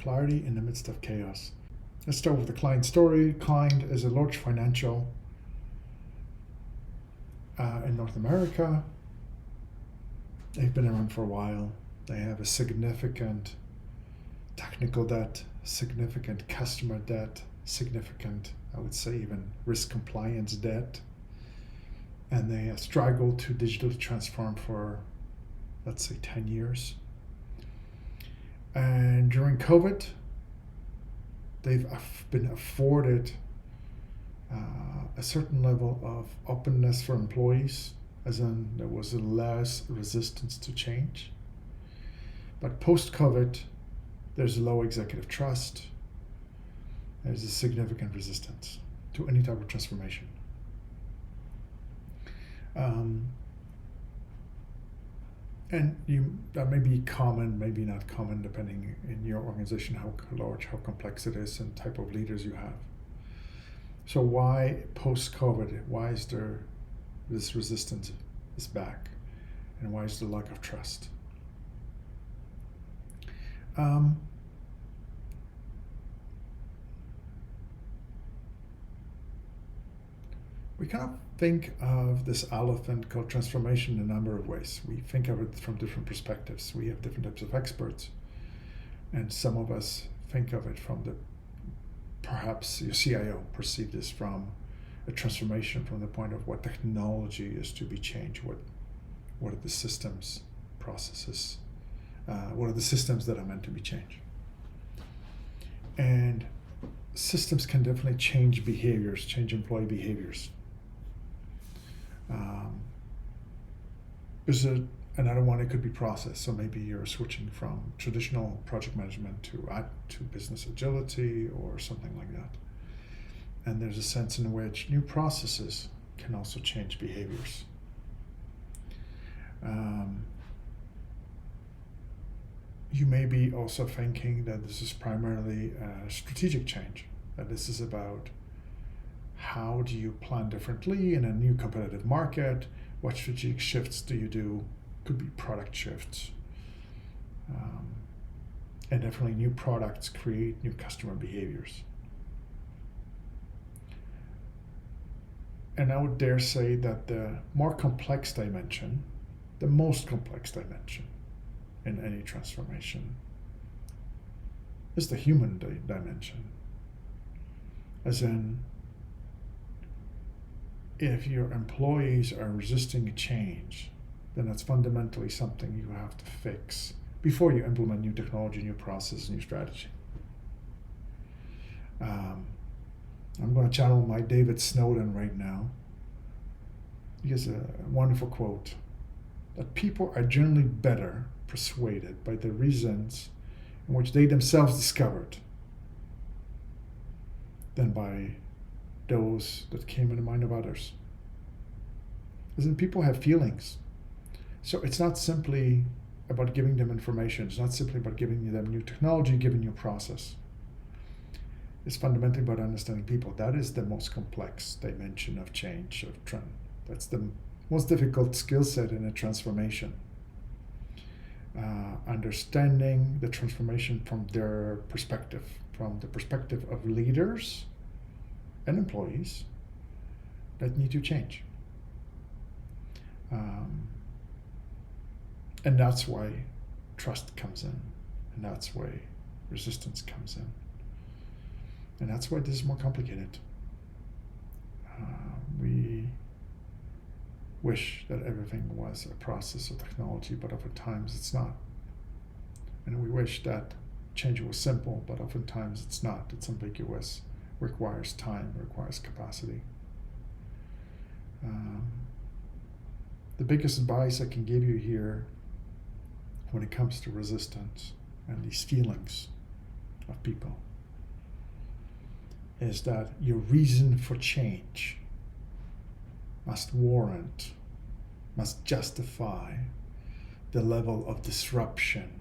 clarity in the midst of chaos. Let's start with the Client story. Client is a large financial in North America. They've been around for a while. They have a significant technical debt, significant customer debt, significant, I would say, even risk compliance debt. And they have struggled to digitally transform for, let's say, 10 years. And during COVID, they've been afforded a certain level of openness for employees, as in there was less resistance to change. But post-COVID, there's low executive trust. There's a significant resistance to any type of transformation. And that may be common, maybe not common, depending in your organization how large, how complex it is, and type of leaders you have. So why post-COVID? Why is there this resistance is back, and why is the lack of trust? We kind of think of this elephant called transformation in a number of ways. We think of it from different perspectives. We have different types of experts, and some of us think of it from perhaps your CIO perceived this from a transformation from the point of what technology is to be changed, what are the systems, processes, what are the systems that are meant to be changed. And systems can definitely change behaviors, change employee behaviors. There's another one, it could be process. So maybe you're switching from traditional project management to business agility or something like that. And there's a sense in which new processes can also change behaviors. You may be also thinking that this is primarily a strategic change, that this is about how do you plan differently in a new competitive market, what strategic shifts do you do, could be product shifts. And definitely new products create new customer behaviors. And I would dare say that the more complex dimension, the most complex dimension in any transformation is the human dimension. As in, if your employees are resisting change, then that's fundamentally something you have to fix before you implement new technology, new process, new strategy. I'm going to channel my David Snowden right now. He has a wonderful quote that people are generally better persuaded by the reasons in which they themselves discovered than by those that came in the mind of others. As in, people have feelings. So it's not simply about giving them information. It's not simply about giving them new technology, giving you a process. It's fundamentally about understanding people. That is the most complex dimension of change, of trend. That's the most difficult skill set in a transformation. Understanding the transformation from their perspective, from the perspective of leaders and employees that need to change. And that's why trust comes in, and that's why resistance comes in. And that's why this is more complicated. We wish that everything was a process of technology, but oftentimes it's not. And we wish that change was simple, but oftentimes it's not. It's ambiguous, requires time, requires capacity. The biggest advice I can give you here when it comes to resistance and these feelings of people is that your reason for change must warrant, must justify the level of disruption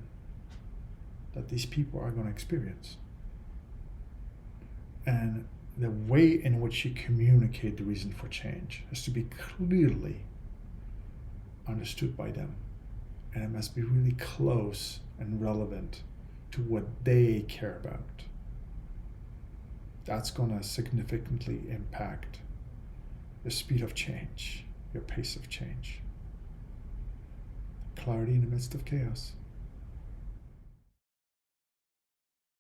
that these people are going to experience. And the way in which you communicate the reason for change has to be clearly understood by them. And it must be really close and relevant to what they care about. That's going to significantly impact your speed of change, your pace of change. Clarity in the midst of chaos.